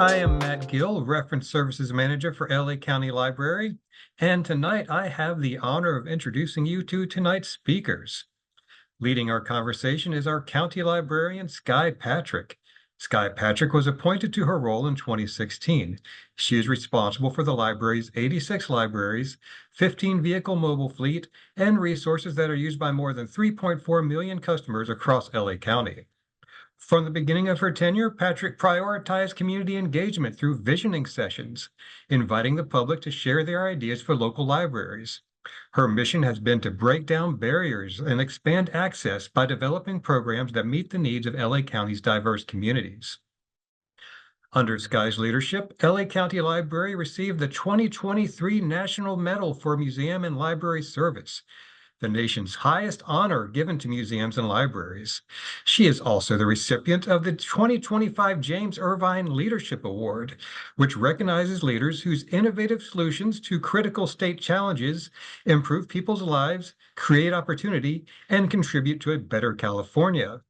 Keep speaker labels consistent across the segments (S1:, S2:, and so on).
S1: I am Matt Gill, Reference Services Manager for LA County Library, and tonight I have the honor of introducing you to tonight's speakers. Leading our conversation is our County Librarian, Skye Patrick. Skye Patrick was appointed to her role in 2016. She is responsible for the library's 86 libraries, 15 vehicle mobile fleet, and resources that are used by more than 3.4 million customers across LA County. From the beginning of her tenure, Patrick prioritized community engagement through visioning sessions, inviting the public to share their ideas for local libraries. Her mission has been to break down barriers and expand access by developing programs that meet the needs of LA County's diverse communities. Under Skye's leadership, LA County Library received the 2023 National Medal for Museum and Library Service, the nation's highest honor given to museums and libraries. She is also the recipient of the 2025 James Irvine Leadership Award, which recognizes leaders whose innovative solutions to critical state challenges improve people's lives, create opportunity, and contribute to a better California.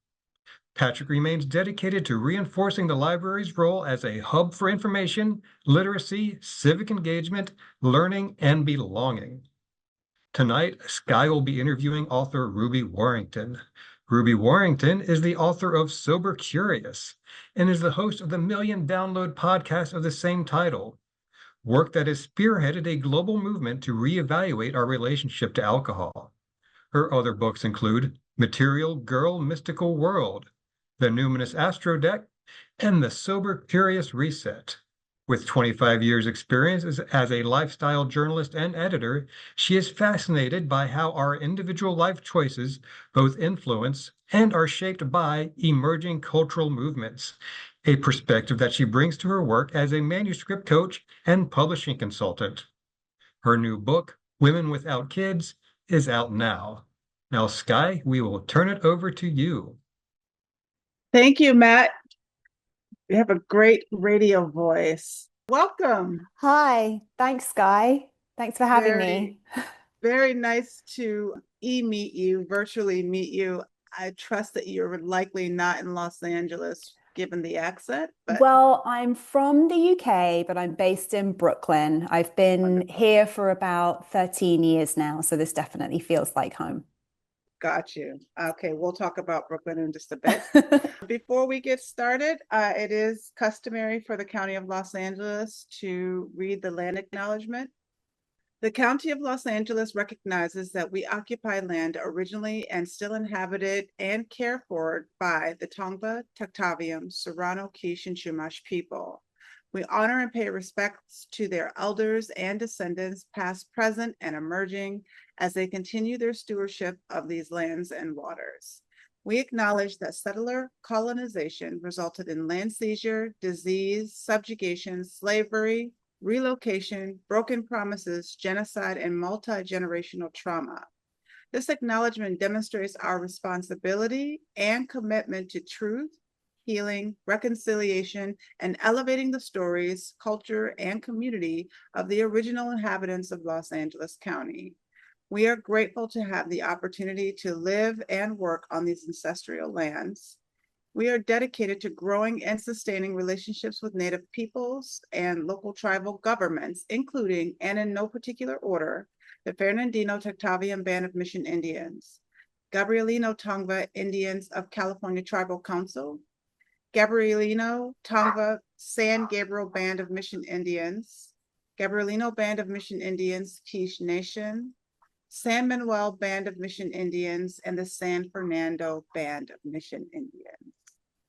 S1: Patrick remains dedicated to reinforcing the library's role as a hub for information, literacy, civic engagement, learning, and belonging. Tonight, Skye will be interviewing author Ruby Warrington. Ruby Warrington is the author of Sober Curious and is the host of the million-download podcast of the same title, work that has spearheaded a global movement to reevaluate our relationship to alcohol. Her other books include Material Girl Mystical World, The Numinous Astro Deck, and The Sober Curious Reset. With 25 years' experience as a lifestyle journalist and editor, she is fascinated by how our individual life choices both influence and are shaped by emerging cultural movements, a perspective that she brings to her work as a manuscript coach and publishing consultant. Her new book, Women Without Kids, is out now. Now, Skye, we will turn it over to you.
S2: Thank you, Matt. You have a great radio voice. Welcome.
S3: Hi, thanks, Skye. Thanks for having me.
S2: Very nice to virtually meet you. I trust that you're likely not in Los Angeles, given the accent.
S3: Well, I'm from the UK, but I'm based in Brooklyn. I've been here for about 13 years now, so this definitely feels like home.
S2: Got you. Okay, we'll talk about Brooklyn in just a bit. Before we get started, it is customary for the County of Los Angeles to read the land acknowledgement. The County of Los Angeles recognizes that we occupy land originally and still inhabited and cared for by the Tongva, Taktaviam, Serrano, Quiche, and Chumash people. We honor and pay respects to their elders and descendants, past, present, and emerging, as they continue their stewardship of these lands and waters. We acknowledge that settler colonization resulted in land seizure, disease, subjugation, slavery, relocation, broken promises, genocide, and multi-generational trauma. This acknowledgement demonstrates our responsibility and commitment to truth, healing, reconciliation, and elevating the stories, culture, and community of the original inhabitants of Los Angeles County. We are grateful to have the opportunity to live and work on these ancestral lands. We are dedicated to growing and sustaining relationships with Native peoples and local tribal governments, including, and in no particular order, the Fernandino Taktavian Band of Mission Indians, Gabrielino Tongva Indians of California Tribal Council, Gabrielino Tongva San Gabriel Band of Mission Indians, Gabrielino Band of Mission Indians, Quiche Nation, San Manuel Band of Mission Indians, and the San Fernando Band of Mission Indians.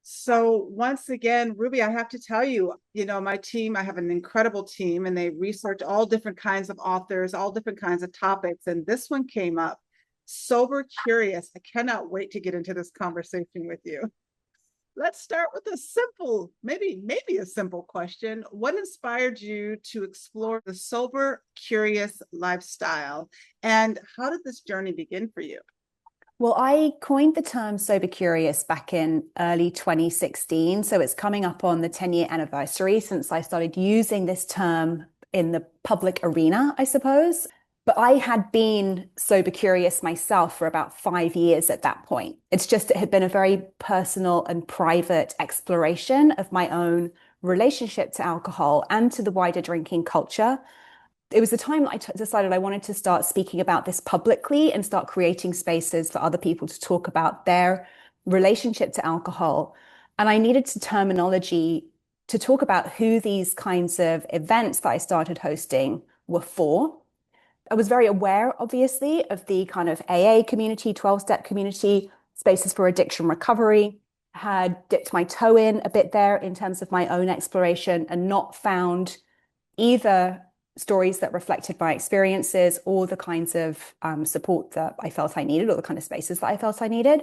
S2: So once again, Ruby, I have to tell you, my team, I have an incredible team, and they research all different kinds of authors, all different kinds of topics. And this one came up, Sober Curious. I cannot wait to get into this conversation with you. Let's start with a simple, maybe a simple question. What inspired you to explore the sober, curious lifestyle? And how did this journey begin for you?
S3: Well, I coined the term sober curious back in early 2016. So it's coming up on the 10-year anniversary since I started using this term in the public arena, I suppose. But I had been sober curious myself for about 5 years at that point. It's just, it had been a very personal and private exploration of my own relationship to alcohol and to the wider drinking culture. It was the time that I decided I wanted to start speaking about this publicly and start creating spaces for other people to talk about their relationship to alcohol. And I needed some terminology to talk about who these kinds of events that I started hosting were for. I was very aware, obviously, of the kind of AA community, 12-step community, spaces for addiction recovery, had dipped my toe in a bit there in terms of my own exploration and not found either stories that reflected my experiences or the kinds of support that I felt I needed or the kind of spaces that I felt I needed.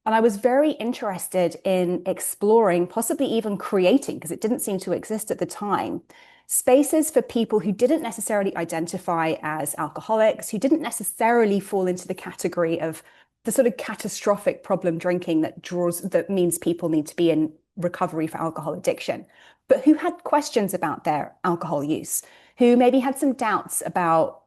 S3: And I was very interested in exploring, possibly even creating, because it didn't seem to exist at the time, spaces for people who didn't necessarily identify as alcoholics, who didn't necessarily fall into the category of the sort of catastrophic problem drinking that means people need to be in recovery for alcohol addiction, but who had questions about their alcohol use, who maybe had some doubts about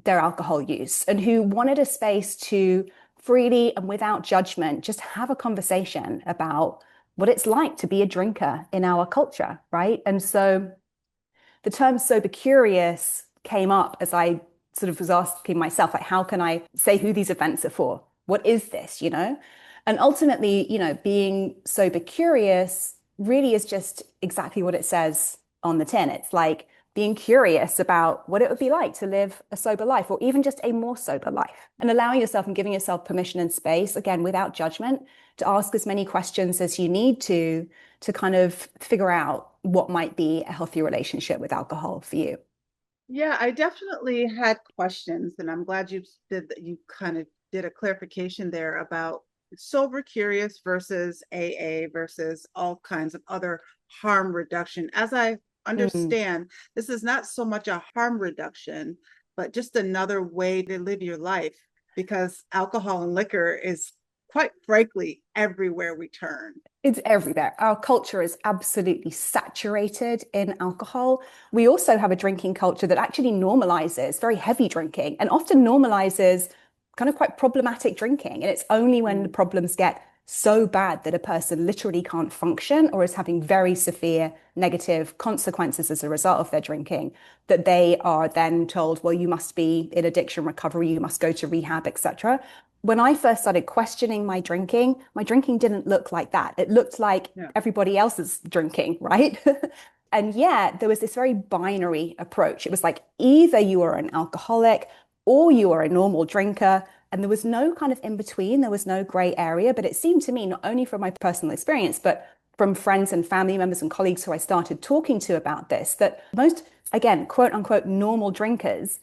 S3: their alcohol use, and who wanted a space to freely and without judgment just have a conversation about what it's like to be a drinker in our culture, right? And so the term sober curious came up as I sort of was asking myself, like, how can I say who these events are for? What is this, you know? And ultimately, you know, being sober curious really is just exactly what it says on the tin. It's like being curious about what it would be like to live a sober life, or even just a more sober life, and allowing yourself and giving yourself permission and space, again, without judgment, to ask as many questions as you need to kind of figure out what might be a healthy relationship with alcohol for you.
S2: Yeah, I definitely had questions, and I'm glad you kind of did a clarification there about sober curious versus AA versus all kinds of other harm reduction. As I understand, this is not so much a harm reduction, but just another way to live your life, because alcohol and liquor is, quite frankly, everywhere we turn.
S3: It's everywhere. Our culture is absolutely saturated in alcohol. We also have a drinking culture that actually normalizes very heavy drinking and often normalizes kind of quite problematic drinking. And it's only when the problems get so bad that a person literally can't function or is having very severe negative consequences as a result of their drinking that they are then told, well, you must be in addiction recovery, you must go to rehab, etc. When I first started questioning my drinking didn't look like that. It looked like everybody else's drinking, right? And yet there was this very binary approach. It was like either you are an alcoholic or you are a normal drinker. And there was no kind of in between. There was no gray area. But it seemed to me, not only from my personal experience, but from friends and family members and colleagues who I started talking to about this, that most, again, quote unquote, normal drinkers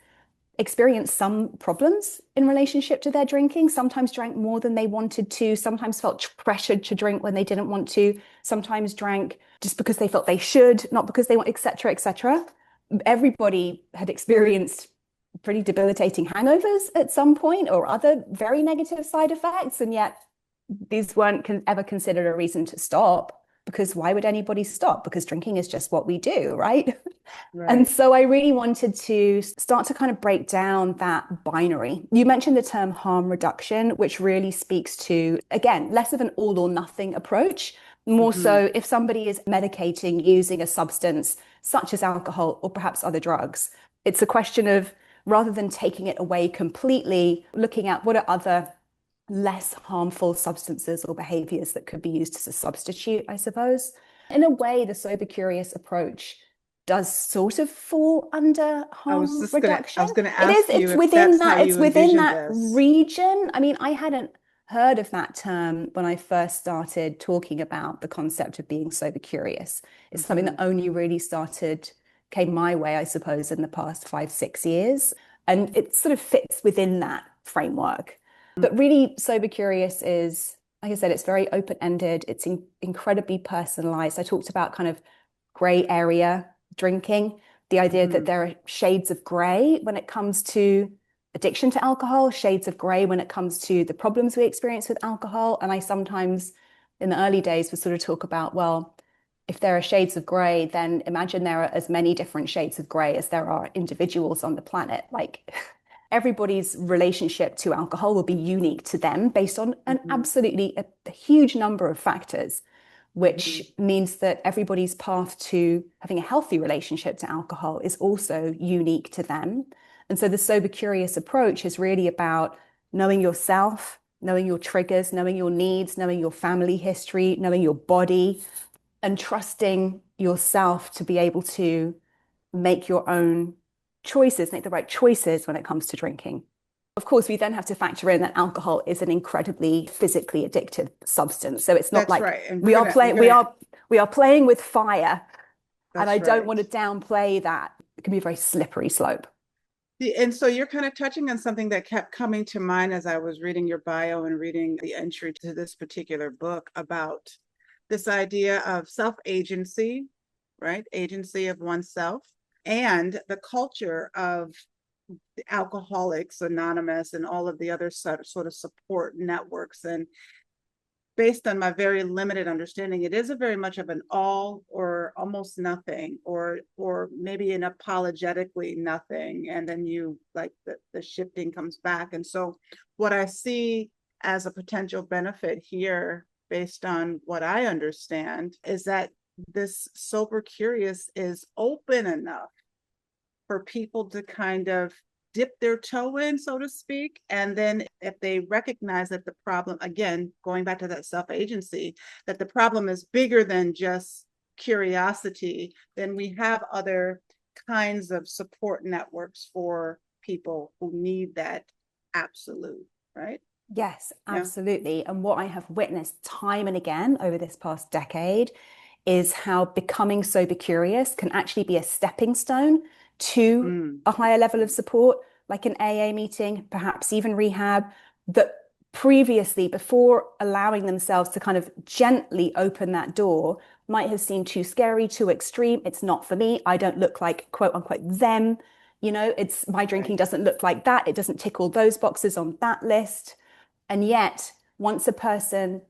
S3: experienced some problems in relationship to their drinking, sometimes drank more than they wanted to, sometimes felt pressured to drink when they didn't want to, sometimes drank just because they felt they should, not because they want, et cetera, et cetera. Everybody had experienced pretty debilitating hangovers at some point or other very negative side effects. And yet these weren't ever considered a reason to stop, because why would anybody stop? Because drinking is just what we do, right? And so I really wanted to start to kind of break down that binary. You mentioned the term harm reduction, which really speaks to, again, less of an all or nothing approach, more so if somebody is medicating using a substance such as alcohol or perhaps other drugs. It's a question of, rather than taking it away completely, looking at what are other less harmful substances or behaviors that could be used as a substitute, I suppose. In a way, the sober curious approach does sort of fall under harm reduction.
S2: I was going to ask you
S3: if it's within that region. I mean, I hadn't heard of that term when I first started talking about the concept of being sober curious. It's something that only really came my way, I suppose, in the past 5-6 years. And it sort of fits within that framework. But really, sober curious is, like I said, it's very open-ended. It's incredibly personalized. I talked about kind of gray area drinking, the idea that there are shades of gray when it comes to addiction to alcohol, shades of gray when it comes to the problems we experience with alcohol. And I sometimes, in the early days, would sort of talk about, well, if there are shades of gray, then imagine there are as many different shades of gray as there are individuals on the planet. Like, everybody's relationship to alcohol will be unique to them based on an absolutely a huge number of factors. which means that everybody's path to having a healthy relationship to alcohol is also unique to them. And so the sober curious approach is really about knowing yourself, knowing your triggers, knowing your needs, knowing your family history, knowing your body, and trusting yourself to be able to make your own choices, make the right choices when it comes to drinking. Of course, we then have to factor in that alcohol is an incredibly physically addictive substance. So it's not
S2: That's
S3: like
S2: right. And
S3: we are playing with fire, and I don't want to downplay that. It can be a very slippery slope.
S2: And so you're kind of touching on something that kept coming to mind as I was reading your bio and reading the entry to this particular book about this idea of self-agency, right? Agency of oneself, and the culture of Alcoholics Anonymous and all of the other sort of support networks. And based on my very limited understanding, it is a very much of an all or almost nothing, or maybe an apologetically nothing. And then you like the shifting comes back. And so what I see as a potential benefit here, based on what I understand, is that this sober curious is open enough for people to kind of dip their toe in, so to speak. And then if they recognize that the problem, again, going back to that self-agency, that the problem is bigger than just curiosity, then we have other kinds of support networks for people who need that absolute, right?
S3: Yes, absolutely. And what I have witnessed time and again over this past decade is how becoming sober curious can actually be a stepping stone to a higher level of support, like an AA meeting, perhaps even rehab, that previously, before allowing themselves to kind of gently open that door, might have seemed too scary, too extreme. It's not for me. I don't look like quote unquote them. You know, it's my drinking doesn't look like that. It doesn't tick all those boxes on that list. And yet, once a person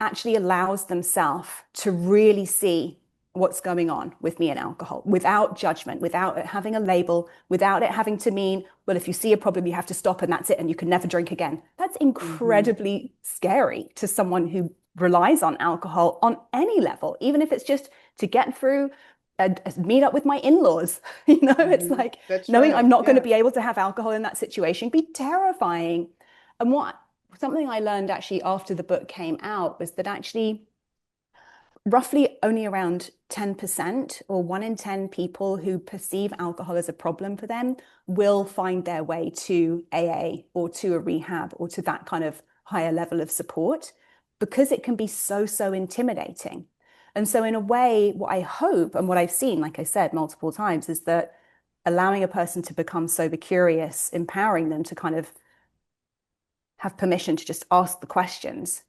S3: actually allows themselves to really see what's going on with me and alcohol without judgment, without it having a label, without it having to mean, well, if you see a problem, you have to stop and that's it, and you can never drink again. That's incredibly scary to someone who relies on alcohol on any level, even if it's just to get through a meet up with my in-laws. You know, it's like knowing I'm not going to be able to have alcohol in that situation can be terrifying. And something I learned actually after the book came out was that actually roughly only around 10% or 1 in 10 people who perceive alcohol as a problem for them will find their way to AA or to a rehab or to that kind of higher level of support, because it can be so intimidating. And so in a way, what I hope and what I've seen, like I said multiple times, is that allowing a person to become sober curious, empowering them to kind of have permission to just ask the questions,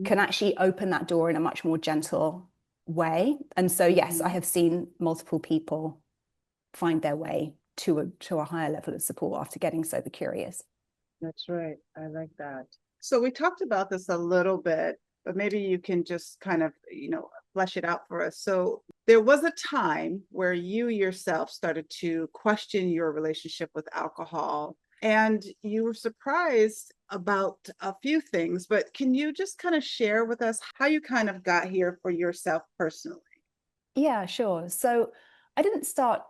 S3: can actually open that door in a much more gentle way. And so, yes, I have seen multiple people find their way to a higher level of support after getting sober curious.
S2: That's right. I like that. So we talked about this a little bit, but maybe you can just kind of, flesh it out for us. So there was a time where you yourself started to question your relationship with alcohol, and you were surprised about a few things, but can you just kind of share with us how you kind of got here for yourself personally?
S3: Yeah, sure. So I didn't start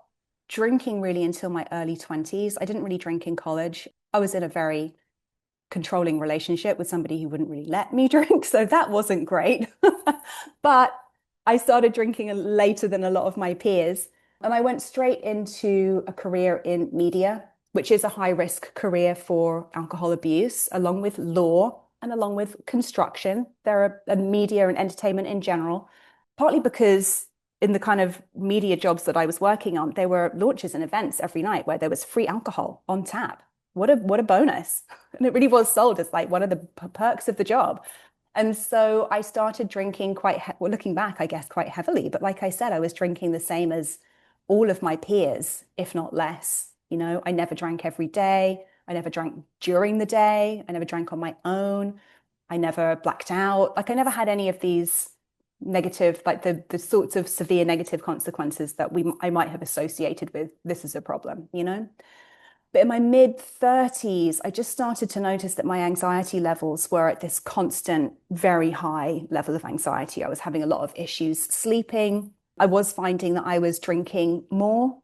S3: drinking really until my early 20s. I didn't really drink in college. I was in a very controlling relationship with somebody who wouldn't really let me drink, so that wasn't great. But I started drinking later than a lot of my peers, and I went straight into a career in media, which is a high-risk career for alcohol abuse, along with law and along with construction. There are media and entertainment in general, partly because in the kind of media jobs that I was working on, there were launches and events every night where there was free alcohol on tap. What a bonus. And it really was sold as like one of the perks of the job. And so I started drinking looking back, I guess, quite heavily. But like I said, I was drinking the same as all of my peers, if not less. I never drank every day. I never drank during the day. I never drank on my own. I never blacked out. Like I never had any of these negative, like the sorts of severe negative consequences that I might have associated with this is a problem, But in my mid 30s, I just started to notice that my anxiety levels were at this constant, very high level of anxiety. I was having a lot of issues sleeping. I was finding that I was drinking more,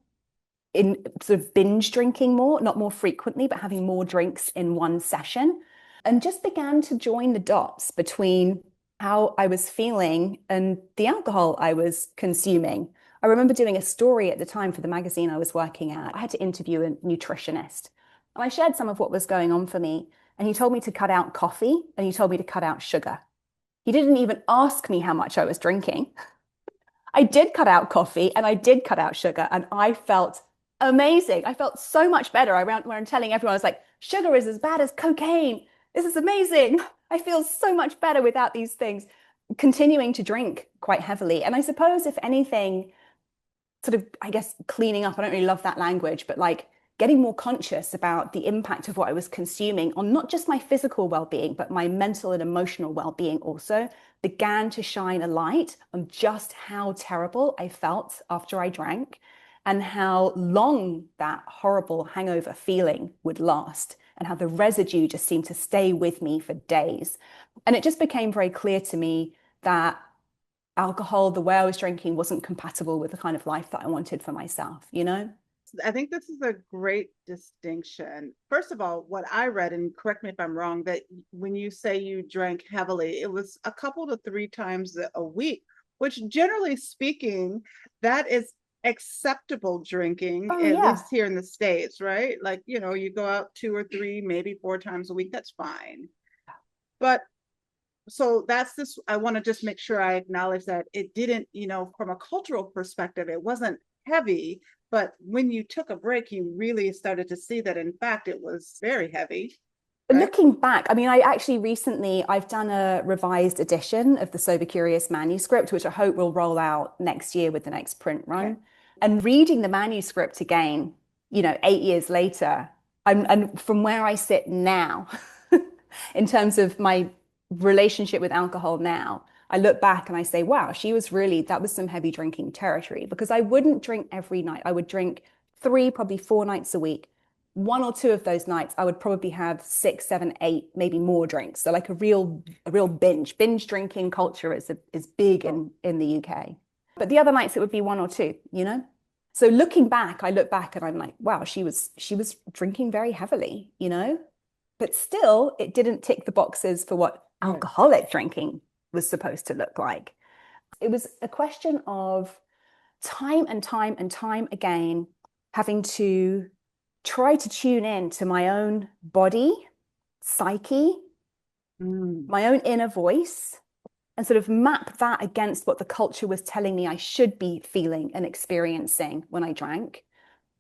S3: in sort of binge drinking more, not more frequently, but having more drinks in one session, and just began to join the dots between how I was feeling and the alcohol I was consuming. I remember doing a story at the time for the magazine I was working at. I had to interview a nutritionist, and I shared some of what was going on for me. And he told me to cut out coffee, and he told me to cut out sugar. He didn't even ask me how much I was drinking. I did cut out coffee and I did cut out sugar, and I felt amazing. I felt so much better. I went telling everyone, I was like, sugar is as bad as cocaine. This is amazing. I feel so much better without these things. Continuing to drink quite heavily. And I suppose, if anything, sort of, I guess, cleaning up, I don't really love that language, but like getting more conscious about the impact of what I was consuming on not just my physical well-being, but my mental and emotional well-being also, began to shine a light on just how terrible I felt after I drank, and how long that horrible hangover feeling would last, and how the residue just seemed to stay with me for days. And it just became very clear to me that alcohol, the way I was drinking, wasn't compatible with the kind of life that I wanted for myself, you know?
S2: I think this is a great distinction. First of all, what I read, and correct me if I'm wrong, that when you say you drank heavily, it was a couple to 3 times a week, which generally speaking, that is acceptable drinking,
S3: Oh,
S2: at
S3: yeah.
S2: least here in the States, right? Like, you know, you go out 2 or 3, maybe 4 times a week, that's fine. But so that's this, I want to just make sure I acknowledge that it didn't, you know, from a cultural perspective, it wasn't heavy, but when you took a break, you really started to see that, in fact, it was very heavy. Right?
S3: Looking back, I mean, I actually recently, I've done a revised edition of the Sober Curious manuscript, which I hope will roll out next year with the next print run.
S2: Okay.
S3: And reading the manuscript again, you know, 8 years later, and from where I sit now, in terms of my relationship with alcohol now, I look back and I say, wow, that was some heavy drinking territory, because I wouldn't drink every night. I would drink 3, probably 4 nights a week. 1 or 2 of those nights, I would probably have 6, 7, 8, maybe more drinks. So like a real binge drinking culture is big in the UK. But the other nights it would be 1 or 2, you know? So looking back, I look back and I'm like, wow, she was drinking very heavily, you know? But still, it didn't tick the boxes for what alcoholic drinking was supposed to look like. It was a question of time and time and time again, having to try to tune in to my own body, psyche, my own inner voice, and sort of map that against what the culture was telling me I should be feeling and experiencing when I drank.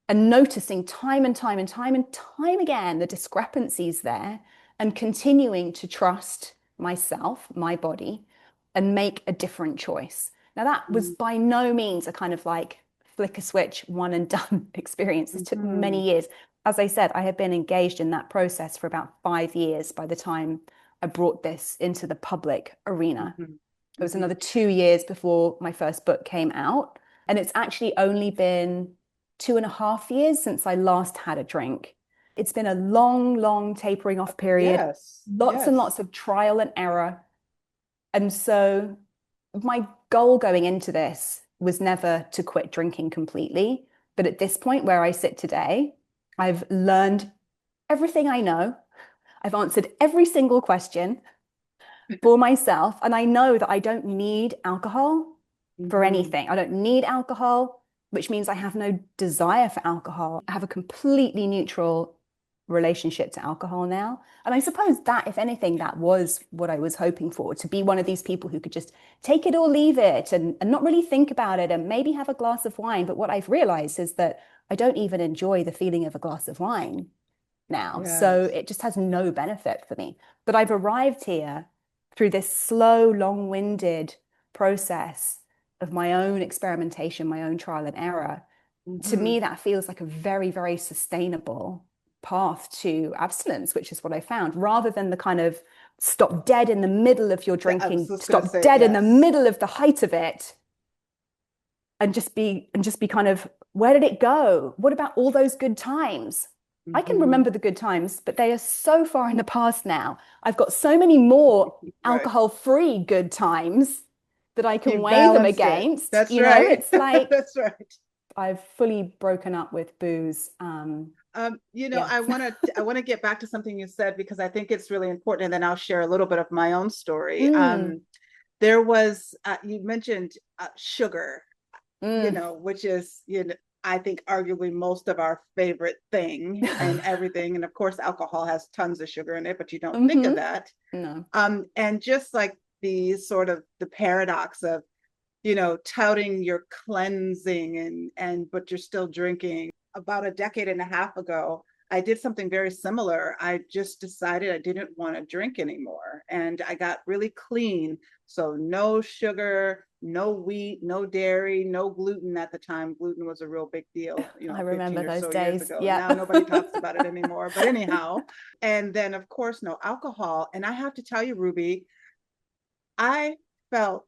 S3: And noticing time and time and time and time again the discrepancies there, and continuing to trust myself, my body, and make a different choice. Now, that was by no means a kind of like flick a switch, one and done experience. It took many years. As I said, I had been engaged in that process for about 5 years by the time I brought this into the public arena. It was another 2 years before my first book came out. And it's actually only been 2.5 years since I last had a drink. It's been a long, long tapering off period. Lots and lots of trial and error. And so my goal going into this was never to quit drinking completely. But at this point where I sit today, I've learned everything I know. I've answered every single question for myself. And I know that I don't need alcohol for anything. I don't need alcohol, which means I have no desire for alcohol. I have a completely neutral relationship to alcohol now. And I suppose that, if anything, that was what I was hoping for, to be one of these people who could just take it or leave it and not really think about it, and maybe have a glass of wine. But what I've realized is that I don't even enjoy the feeling of a glass of wine now. So it just has no benefit for me. But I've arrived here through this slow, long-winded process of my own experimentation, my own trial and error. To me, that feels like a very, very sustainable path to abstinence, which is what I found, rather than the kind of stop dead in the middle of your drinking, stop dead in the middle of the height of it, and just be kind of, where did it go? What about all those good times? I can remember the good times, but they are so far in the past now. I've got so many more
S2: Right.
S3: alcohol-free good times that I can
S2: You
S3: weigh them
S2: balanced it.
S3: against.
S2: That's
S3: You know,
S2: right.
S3: it's like
S2: That's right.
S3: I've fully broken up with booze. Yeah.
S2: I want to get back to something you said because I think it's really important, and then I'll share a little bit of my own story. There was you mentioned sugar, which is I think arguably most of our favorite thing and everything, and of course alcohol has tons of sugar in it, but you don't think of that.
S3: No.
S2: And just like the sort of the paradox of touting your cleansing but you're still drinking. About a decade and a half ago, I did something very similar. I just decided I didn't want to drink anymore, and I got really clean. So no sugar, no wheat, no dairy, no gluten. At the time, gluten was a real big deal,
S3: I remember
S2: 15 or
S3: those
S2: so
S3: days.
S2: years ago.
S3: Yeah.
S2: Now nobody talks about it anymore, but anyhow. And then of course, no alcohol. And I have to tell you, Ruby, I felt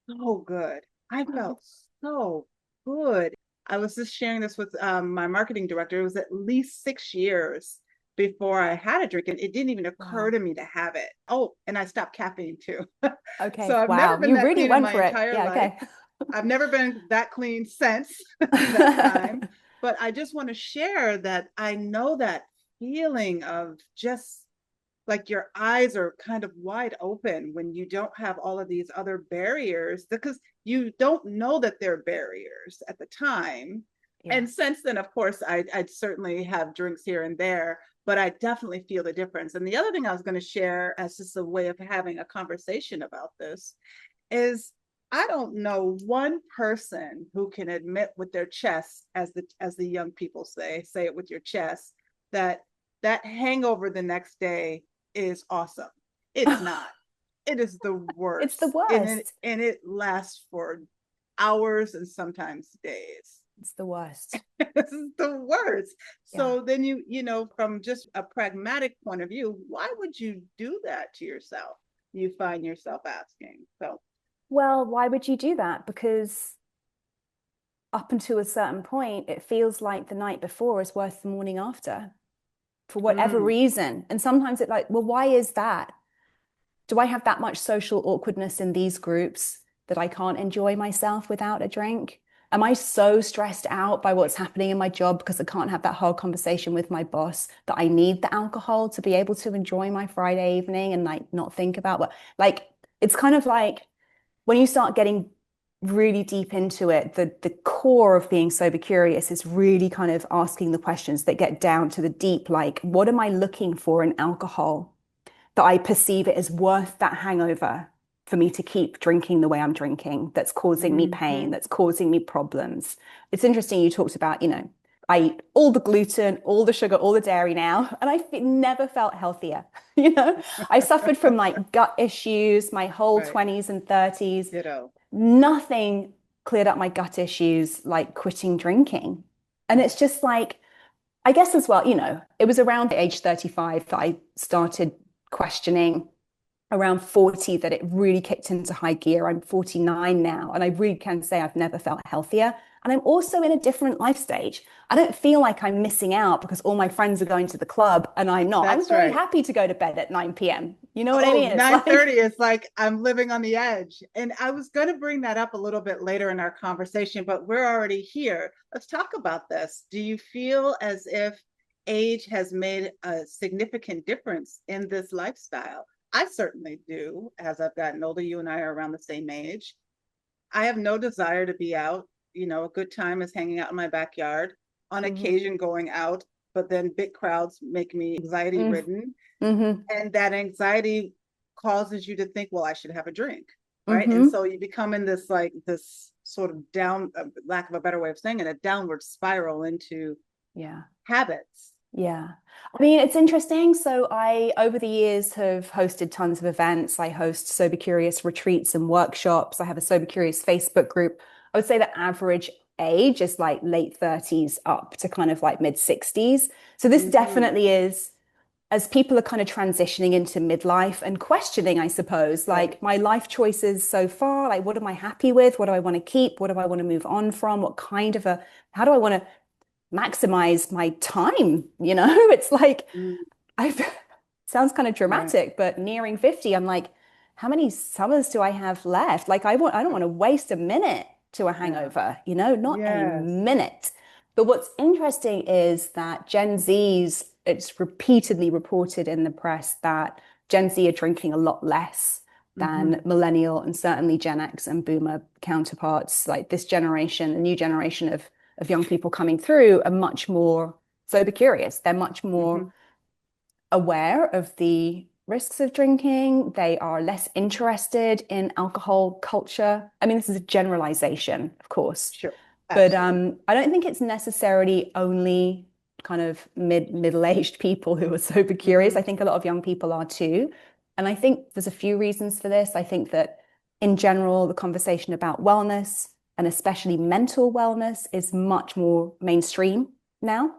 S2: so good. I felt so good. I was just sharing this with my marketing director. It was at least 6 years before I had a drink, and it didn't even occur to me to have it. Oh, and I stopped caffeine too.
S3: Okay.
S2: So I've never
S3: Wow.
S2: been
S3: You
S2: that
S3: really
S2: clean in
S3: went
S2: my
S3: for it.
S2: entire
S3: Yeah.
S2: life.
S3: Okay.
S2: I've never been that clean since that time. But I just want to share that I know that feeling of just like your eyes are kind of wide open when you don't have all of these other barriers, because you don't know that they're barriers at the time.
S3: Yeah.
S2: And since then, of course, I'd certainly have drinks here and there, but I definitely feel the difference. And the other thing I was going to share as just a way of having a conversation about this is I don't know one person who can admit with their chest, as the young people say it with your chest, that hangover the next day is awesome. It's not. It is the worst.
S3: It's the worst.
S2: And it lasts for hours and sometimes days.
S3: It's the worst.
S2: This is the worst. So
S3: Yeah.
S2: then from just a pragmatic point of view, why would you do that to yourself? You find yourself asking. So,
S3: Well, why would you do that? Because up until a certain point, it feels like the night before is worth the morning after for whatever reason. And sometimes it's like, well, why is that? Do I have that much social awkwardness in these groups that I can't enjoy myself without a drink? Am I so stressed out by what's happening in my job because I can't have that hard conversation with my boss that I need the alcohol to be able to enjoy my Friday evening and like not think about what, like, it's kind of like when you start getting really deep into it, the core of being sober curious is really kind of asking the questions that get down to the deep, like, what am I looking for in alcohol that I perceive it as worth that hangover for me to keep drinking the way I'm drinking, that's causing me pain, that's causing me problems. It's interesting you talked about, I eat all the gluten, all the sugar, all the dairy now, and I never felt healthier. I suffered from like gut issues my whole 20s and 30s. Nothing cleared up my gut issues like quitting drinking. And it's just like, I guess as well, it was around age 35 that I started questioning, around 40 that it really kicked into high gear. I'm 49 now, and I really can say I've never felt healthier. And I'm also in a different life stage. I don't feel like I'm missing out because all my friends are going to the club and I'm not. I'm very happy to go to bed at 9 p.m. You know what I mean?
S2: 9:30 is like I'm living on the edge. And I was going to bring that up a little bit later in our conversation, but we're already here. Let's talk about this. Do you feel as if age has made a significant difference in this lifestyle? I certainly do. As I've gotten older, you and I are around the same age. I have no desire to be out. A good time is hanging out in my backyard, on occasion going out, but then big crowds make me anxiety ridden. And that anxiety causes you to think, well, I should have a drink. Right. And so you become in this sort of down, lack of a better way of saying it, a downward spiral into habits.
S3: Yeah. I mean, it's interesting. So I, over the years, have hosted tons of events. I host Sober Curious retreats and workshops. I have a Sober Curious Facebook group. I would say the average age is like late 30s up to kind of like mid 60s. So this definitely is, as people are kind of transitioning into midlife and questioning, I suppose, like my life choices so far, like what am I happy with? What do I want to keep? What do I want to move on from? How do I want to maximize my time, you know? It's like,
S2: Mm,
S3: I've sounds kind of
S2: right.
S3: dramatic, but nearing 50, I'm like, how many summers do I have left? Like I don't want to waste a minute to a
S2: Yeah.
S3: hangover, you know, not a
S2: Yes.
S3: minute. But what's interesting is that Gen Zs, it's repeatedly reported in the press that Gen Z are drinking a lot less than
S2: Mhm.
S3: millennial and certainly Gen X and boomer counterparts. Like this generation, the new generation of young people coming through are much more sober curious. They're much more
S2: Mhm.
S3: aware of the risks of drinking. They are less interested in alcohol culture. I mean, this is a generalization, of course,
S2: Sure.
S3: but
S2: Absolutely.
S3: I don't think it's necessarily only kind of middle-aged people who are sober curious. I
S2: Mhm.
S3: think a lot of young people are too. And I think there's a few reasons for this. I think that in general, the conversation about wellness and especially mental wellness is much more mainstream now.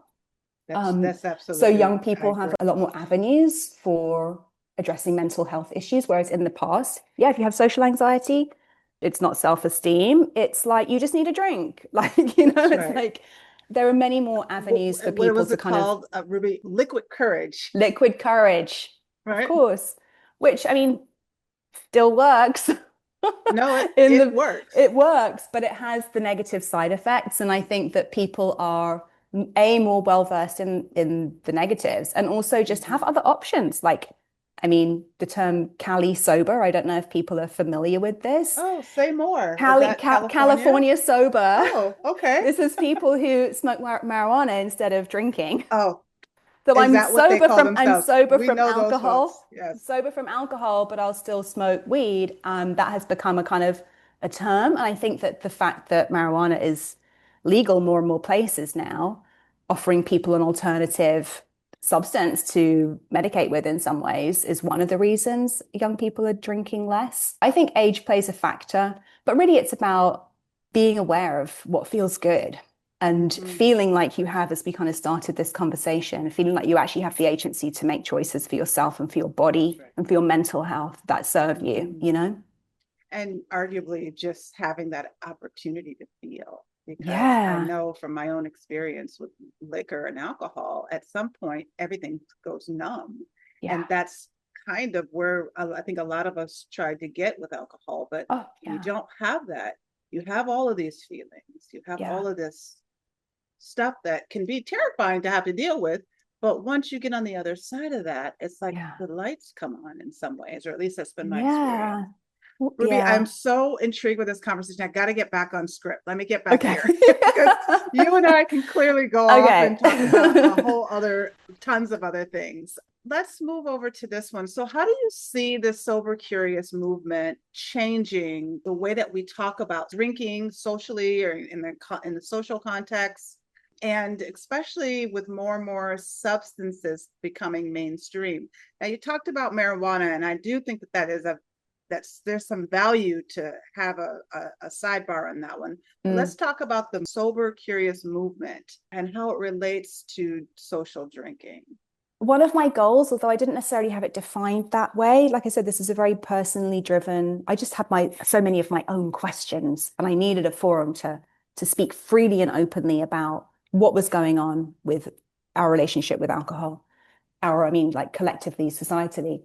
S2: That's
S3: So
S2: absolutely,
S3: young
S2: I
S3: people have
S2: agree.
S3: a lot more avenues for addressing mental health issues, whereas in the past, yeah, if you have social anxiety, it's not self-esteem. It's like you just need a drink. Like,
S2: That's
S3: it's
S2: right.
S3: like there are many more avenues for
S2: What
S3: people
S2: was
S3: to
S2: it
S3: kind of
S2: called? Ruby, liquid courage,
S3: liquid courage, of
S2: right?
S3: course, which I mean still works.
S2: No, it
S3: in
S2: it
S3: the
S2: works.
S3: It works, but it has the negative side effects, and I think that people are a more well versed in the negatives, and also just have
S2: Mhm.
S3: other options. Like, I mean, the term Cali sober. I don't know if people are familiar with this.
S2: Oh, say more. Is that California?
S3: California sober.
S2: Oh, okay.
S3: This is people who smoke marijuana instead of drinking.
S2: Oh,
S3: So
S2: is that what they call
S3: I'm
S2: themselves?
S3: sober
S2: We
S3: from
S2: know those folks.
S3: alcohol,
S2: Yes.
S3: but I'll still smoke weed. That has become a kind of a term. And I think that the fact that marijuana is legal more and more places now, offering people an alternative substance to medicate with in some ways is one of the reasons young people are drinking less. I think age plays a factor, but really it's about being aware of what feels good and
S2: Mhm.
S3: feeling like you have, as we kind of started this conversation, feeling like you actually have the agency to make choices for yourself and for your
S2: That's
S3: body
S2: right.
S3: and for your mental health that serve you,
S2: Mhm.
S3: you know?
S2: And arguably just having that opportunity to feel, because I
S3: Yeah.
S2: know from my own experience with liquor and alcohol, at some point everything goes numb.
S3: Yeah.
S2: And that's kind of where I think a lot of us tried to get with alcohol, but
S3: Oh,
S2: you
S3: yeah.
S2: don't have that. You have all of these feelings, you have
S3: Yeah.
S2: all of this stuff that can be terrifying to have to deal with. But once you get on the other side of that, it's like
S3: Yeah.
S2: the lights come on in some ways, or at least that's been my experience.
S3: Yeah.
S2: Ruby, I'm
S3: Yeah.
S2: so intrigued with this conversation. I got to get back on script. Let me get back
S3: Okay.
S2: here because you and I can clearly go off
S3: Okay.
S2: and talk about a whole other, tons of other things. Let's move over to this one. So, how do you see the sober curious movement changing the way that we talk about drinking socially or in the social context? And especially with more and more substances becoming mainstream. Now, you talked about marijuana, and I do think that there's some value to have a sidebar on that one. But
S3: Mm.
S2: let's talk about the sober curious movement and how it relates to social drinking.
S3: One of my goals, although I didn't necessarily have it defined that way, like I said, this is a very personally driven. I just had so many of my own questions, and I needed a forum to speak freely and openly about what was going on with our relationship with alcohol, I mean, like collectively, societally.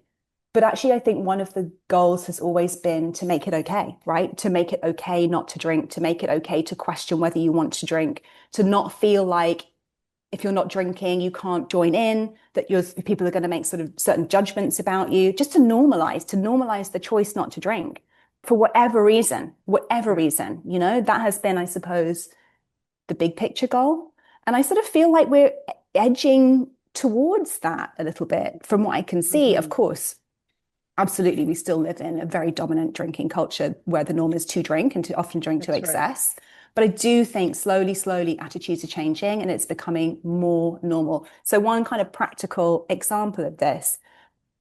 S3: But actually, I think one of the goals has always been to make it okay, right? To make it okay not to drink, to make it okay to question whether you want to drink, to not feel like if you're not drinking, you can't join in, that people are going to make sort of certain judgments about you, just to normalize the choice not to drink for whatever
S2: Right.
S3: reason, that has been, I suppose, the big picture goal. And I sort of feel like we're edging towards that a little bit from what I can see. Of
S2: Mm-hmm.
S3: course, absolutely, we still live in a very dominant drinking culture where the norm is to drink and to often drink to
S2: That's right.
S3: excess. But I do think slowly, attitudes are changing and it's becoming more normal. So one kind of practical example of this,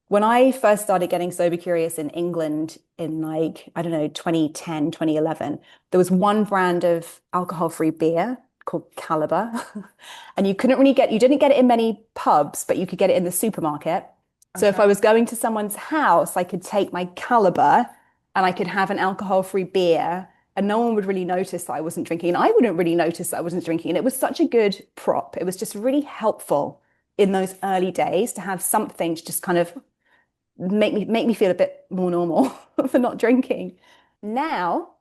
S3: when I first started getting sober curious in England in like, I don't know, 2010, 2011, there was one brand of alcohol-free beer called Caliber. And you didn't get it in many pubs, but you could get it in the supermarket. So if I
S2: Uh-huh.
S3: was going to someone's house, I could take my Caliber and I could have an alcohol-free beer and no one would really notice that I wasn't drinking. And I wouldn't really notice that I wasn't drinking. And it was such a good prop. It was just really helpful in those early days to have something to just kind of make me feel a bit more normal for not drinking. Now,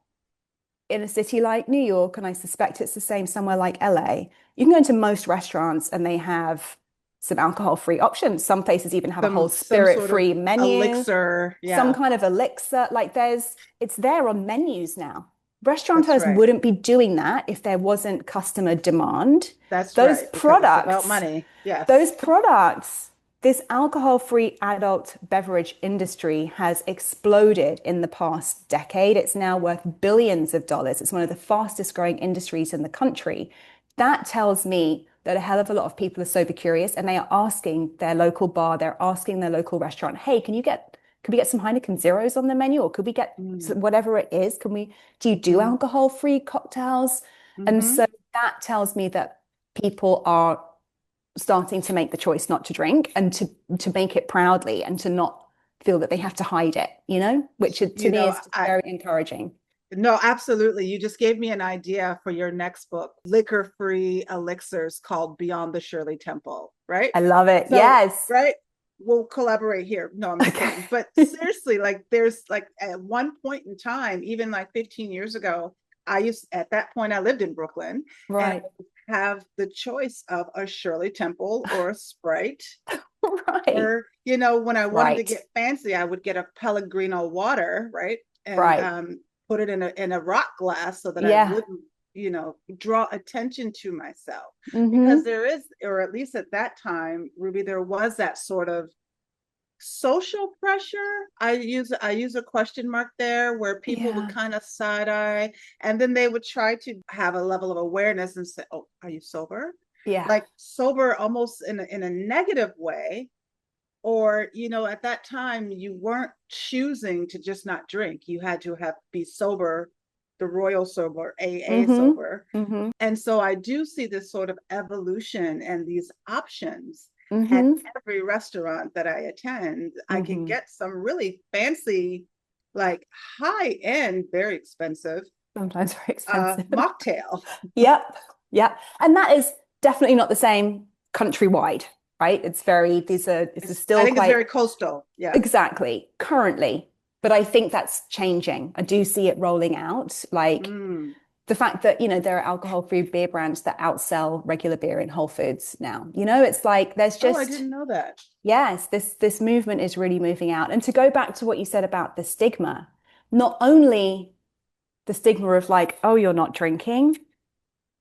S3: in a city like New York, and I suspect it's the same somewhere like LA, you can go into most restaurants and they have some alcohol-free options. Some places even have a whole spirit-free menu,
S2: elixir,
S3: some kind of elixir. Like it's there on menus now.
S2: That's
S3: Restaurateurs
S2: right.
S3: wouldn't be doing that if there wasn't customer demand.
S2: That's
S3: Those
S2: right, because it's
S3: products,
S2: about money. Yes.
S3: those products, this alcohol-free adult beverage industry has exploded in the past decade. It's now worth billions of dollars. It's one of the fastest growing industries in the country. That tells me that a hell of a lot of people are sober curious and they are asking their local bar, they're asking their local restaurant, hey, could we get some Heineken Zeros on the menu, or could we get whatever it is? Do you do alcohol-free cocktails? And so that tells me that people are starting to make the choice not to drink and to make it proudly and to not feel that they have to hide it, which to me is very encouraging.
S2: No, absolutely. You just gave me an idea for your next book, liquor-free elixirs, called Beyond the Shirley Temple, right?
S3: I love it.
S2: So,
S3: yes.
S2: Right. We'll collaborate here. No, I'm just kidding. But seriously, like there's like at one point in time, even like 15 years ago, at that point, I lived in Brooklyn.
S3: Right.
S2: And have the choice of a Shirley Temple or a Sprite.
S3: Right.
S2: Or, when I wanted to get fancy, I would get a Pellegrino water, right? And put it in a rock glass so that I wouldn't, draw attention to myself. Because there is, or at least at that time, Ruby, there was that sort of social pressure. I use a question mark there, where people would kind of side eye, and then they would try to have a level of awareness and say, oh, are you sober?
S3: Yeah.
S2: Like sober almost in a negative way. Or, at that time, you weren't choosing to just not drink. You had to be sober, the royal sober, AA sober. And so I do see this sort of evolution and these options at every restaurant that I attend. I can get some really fancy, like high-end, very expensive,
S3: sometimes very expensive
S2: mocktail.
S3: Yep. And that is definitely not the same countrywide. Right? It's still
S2: I think it's very coastal. Yeah.
S3: Exactly. Currently. But I think that's changing. I do see it rolling out. Like the fact that, there are alcohol-free beer brands that outsell regular beer in Whole Foods now. It's like there's just
S2: I didn't know that.
S3: Yes, this movement is really moving out. And to go back to what you said about the stigma, not only the stigma of like, oh, you're not drinking,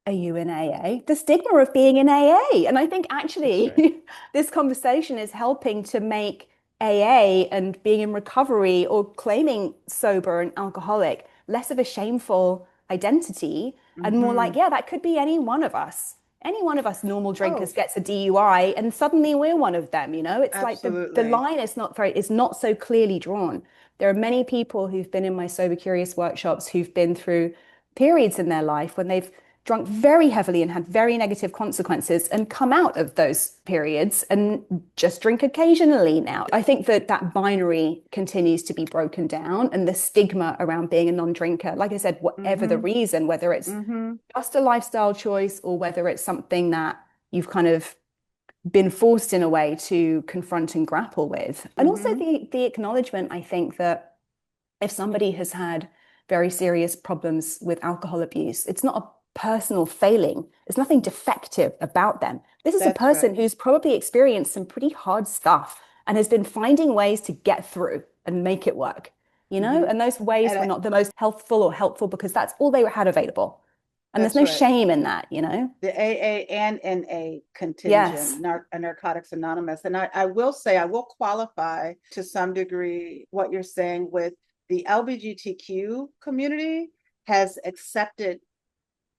S3: are you in AA? The stigma of being in AA. And I think actually this conversation is helping to make AA and being in recovery or claiming sober and alcoholic less of a shameful identity and more like, that could be any one of us. Any one of us normal drinkers gets a DUI and suddenly we're one of them, It's
S2: Absolutely.
S3: like the line is not so clearly drawn. There are many people who've been in my Sober Curious workshops who've been through periods in their life when they've drunk very heavily and had very negative consequences and come out of those periods and just drink occasionally now. I think that binary continues to be broken down, and the stigma around being a non-drinker, like I said, whatever the reason, whether it's just a lifestyle choice or whether it's something that you've kind of been forced in a way to confront and grapple with. And also the acknowledgement, I think, that if somebody has had very serious problems with alcohol abuse, it's not a personal failing. There's nothing defective about them. This is a person who's probably experienced some pretty hard stuff and has been finding ways to get through and make it work, and those ways were not the most healthful or helpful because that's all they had available. And there's no shame in that,
S2: The AA and NA contingent, Narcotics Anonymous. And I will say, I will qualify to some degree what you're saying with the LGBTQ community has accepted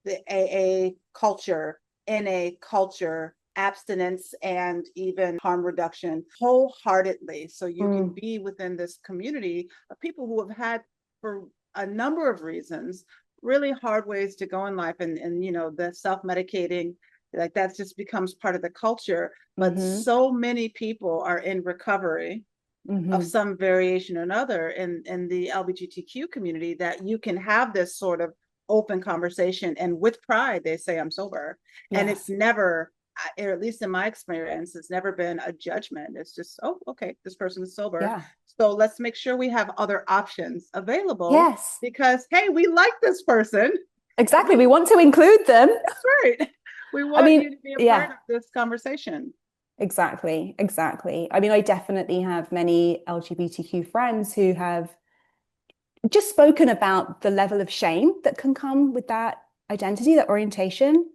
S2: the AA culture, NA culture, abstinence, and even harm reduction wholeheartedly. So you can be within this community of people who have had, for a number of reasons, really hard ways to go in life, and the self-medicating, like that just becomes part of the culture. But so many people are in recovery of some variation or another in the LGBTQ community, that you can have this sort of open conversation, and with pride they say I'm sober. And it's never, or at least in my experience, it's never been a judgment. It's just, oh, okay, this person is sober, so let's make sure we have other options available, because hey, we like this person.
S3: Exactly, we want to include them.
S2: That's right. We want you to be a part of this conversation.
S3: Exactly. I mean, I definitely have many LGBTQ friends who have just spoken about the level of shame that can come with that identity, that orientation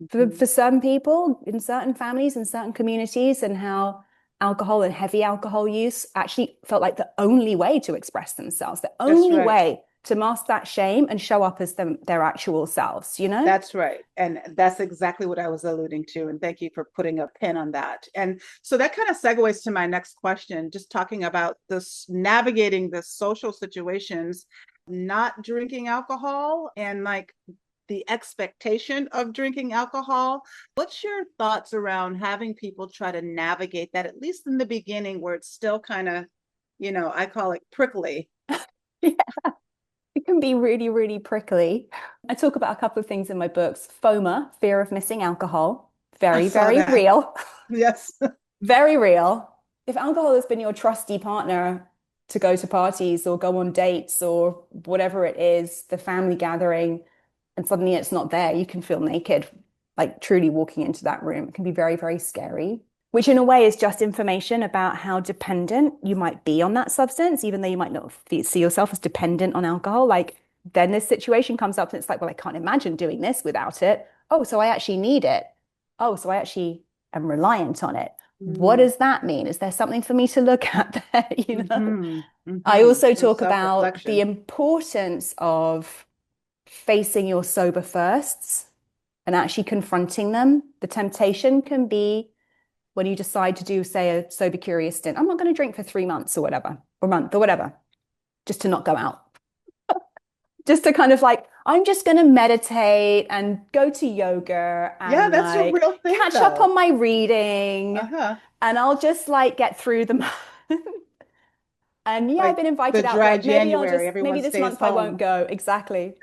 S3: for some people in certain families and certain communities, and how alcohol and heavy alcohol use actually felt like the only way to express themselves, the only way to mask that shame and show up as their actual selves, you know?
S2: That's right. And that's exactly what I was alluding to. And thank you for putting a pin on that. And so that kind of segues to my next question, just talking about this, navigating the social situations, not drinking alcohol, and like the expectation of drinking alcohol. What's your thoughts around having people try to navigate that, at least in the beginning, where it's still kind of, I call it prickly?
S3: It can be really, really prickly. I talk about a couple of things in my books. FOMA, fear of missing alcohol. Very, very real.
S2: Yes.
S3: Very real. If alcohol has been your trusty partner to go to parties or go on dates or whatever it is, the family gathering, and suddenly it's not there, you can feel naked, like truly walking into that room. It can be very, very scary, which in a way is just information about how dependent you might be on that substance, even though you might not see yourself as dependent on alcohol. Like then this situation comes up and it's like, well, I can't imagine doing this without it. Oh, so I actually need it. Oh, so I actually am reliant on it. What does that mean? Is there something for me to look at there? I also talk about the importance of facing your sober firsts and actually confronting them. The temptation can be, when you decide to do, say, a sober curious stint, I'm not going to drink for 3 months or whatever, or a month or whatever, just to not go out. Just to kind of like, I'm just going to meditate and go to yoga and
S2: that's a real thing,
S3: catch up on my reading, and I'll just like get through the month. And like I've been invited out, but maybe this month home. I won't go. Exactly.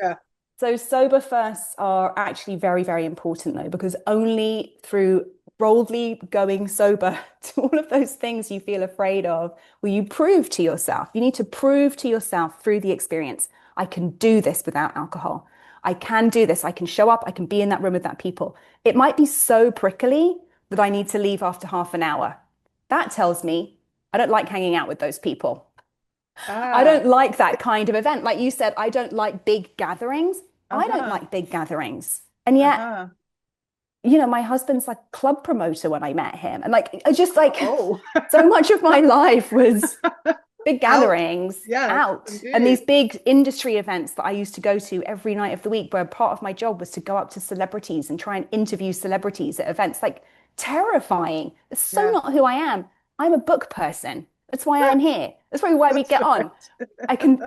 S3: So sober firsts are actually very, very important though, because only through boldly going sober to all of those things you feel afraid of will you prove to yourself. You need to prove to yourself through the experience, I can do this without alcohol. I can do this. I can show up. I can be in that room with that people. It might be so prickly that I need to leave after half an hour. That tells me I don't like hanging out with those people. I don't like that kind of event. Like you said, I don't like big gatherings. I don't like big gatherings. And yet, my husband's like club promoter when I met him. And like, I just like, so much of my life was big gatherings out. Indeed. And these big industry events that I used to go to every night of the week, where part of my job was to go up to celebrities and try and interview celebrities at events. Like terrifying. It's so not who I am. I'm a book person. That's why I'm here. That's probably why we get on.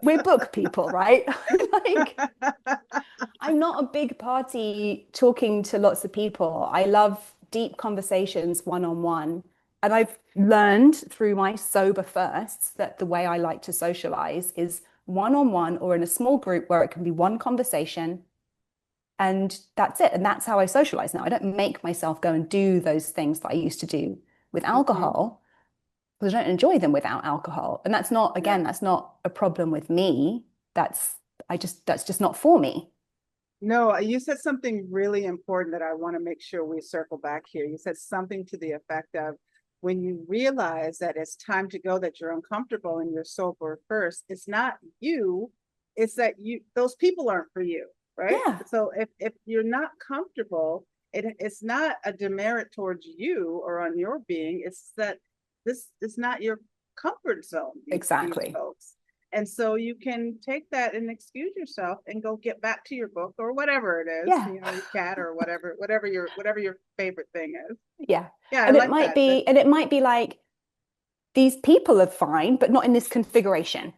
S3: We're book people, right? Like, I'm not a big party talking to lots of people. I love deep conversations one-on-one. And I've learned through my sober firsts that the way I like to socialize is one-on-one or in a small group where it can be one conversation. And that's it. And that's how I socialize now. I don't make myself go and do those things that I used to do with alcohol. Because I don't enjoy them without alcohol. And that's not, again, that's not a problem with me. That's just not for me.
S2: No, you said something really important that I want to make sure we circle back here. You said something to the effect of, when you realize that it's time to go, that you're uncomfortable and you're sober first, it's not you, it's that those people aren't for you, right? Yeah. So if you're not comfortable, it's not a demerit towards you or on your being, it's that this is not your comfort zone.
S3: Exactly.
S2: Folks. And so you can take that and excuse yourself and go get back to your book or whatever it is, your cat or whatever your favorite thing is.
S3: Yeah. Yeah. And it might be like, these people are fine, but not in this configuration.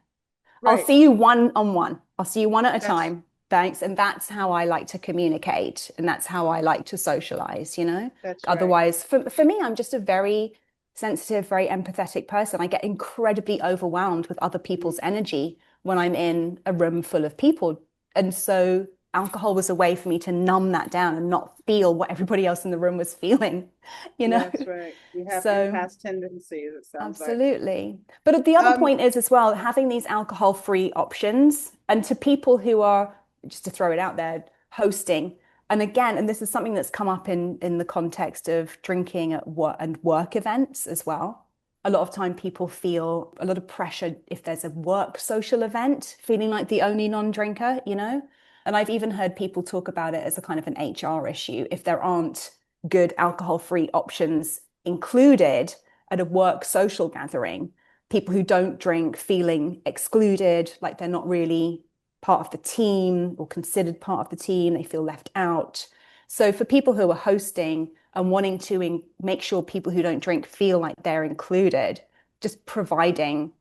S3: Right. I'll see you one-on-one. I'll see you one at a time. Thanks. And that's how I like to communicate. And that's how I like to socialize, That's Otherwise, for me, I'm just a very sensitive, very empathetic person. I get incredibly overwhelmed with other people's energy when I'm in a room full of people. And so alcohol was a way for me to numb that down and not feel what everybody else in the room was feeling, you know?
S2: That's right. You have
S3: So
S2: your past tendencies, it sounds like.
S3: absolutely. But the other point is as well, having these alcohol-free options, and to people who are, just to throw it out there, hosting. And again, and this is something that's come up in the context of drinking at work and work events as well. A lot of time people feel a lot of pressure if there's a work social event, feeling like the only non-drinker, you know? And I've even heard people talk about it as a kind of an HR issue. If there aren't good alcohol-free options included at a work social gathering, people who don't drink feeling excluded, like they're not really part of the team or considered part of the team, they feel left out. So for people who are hosting and wanting to make sure people who don't drink feel like they're included, just providing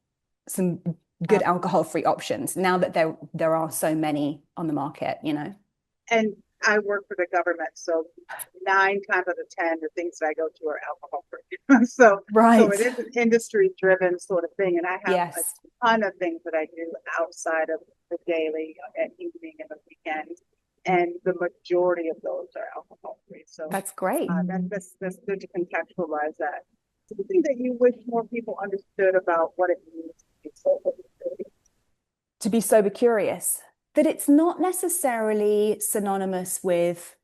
S3: some good alcohol-free options now that there are so many on the market, you know.
S2: And I work for the government, so 9 times out of 10, the things that I go to are alcohol-free. So it is an industry-driven sort of thing, and I have a ton of things that I do outside of the daily and evening and the weekend, and the majority of those are alcohol-free. So
S3: that's great.
S2: That's good to contextualize that. Something that you wish more people understood about what it means
S3: to be sober curious, that it's not necessarily synonymous with,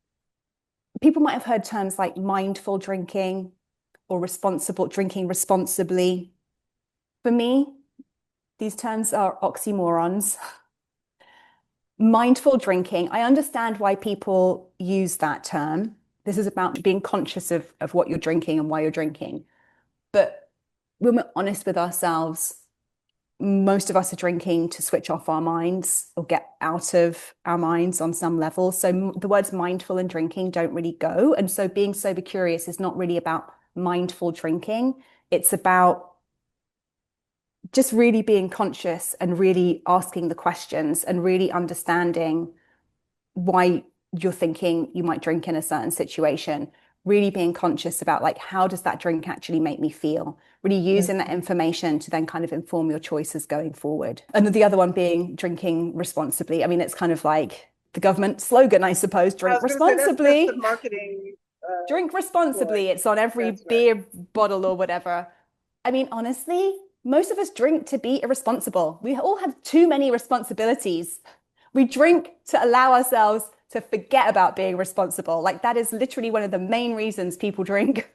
S3: people might have heard terms like mindful drinking or responsible drinking responsibly. For me, these terms are oxymorons. Mindful drinking, I understand why people use that term. This is about being conscious of what you're drinking and why you're drinking. But when we're honest with ourselves, most of us are drinking to switch off our minds or get out of our minds on some level. So the words mindful and drinking don't really go. And so being sober curious is not really about mindful drinking. It's about just really being conscious and really asking the questions and really understanding why you're thinking you might drink in a certain situation, really being conscious about like, how does that drink actually make me feel? Really using that information to then kind of inform your choices going forward. And the other one being drinking responsibly. I mean, it's kind of like the government slogan, I suppose, drink responsibly.
S2: That's the marketing.
S3: Drink responsibly. It's on every beer bottle or whatever. I mean, honestly, most of us drink to be irresponsible. We all have too many responsibilities. We drink to allow ourselves to forget about being responsible. Like that is literally one of the main reasons people drink.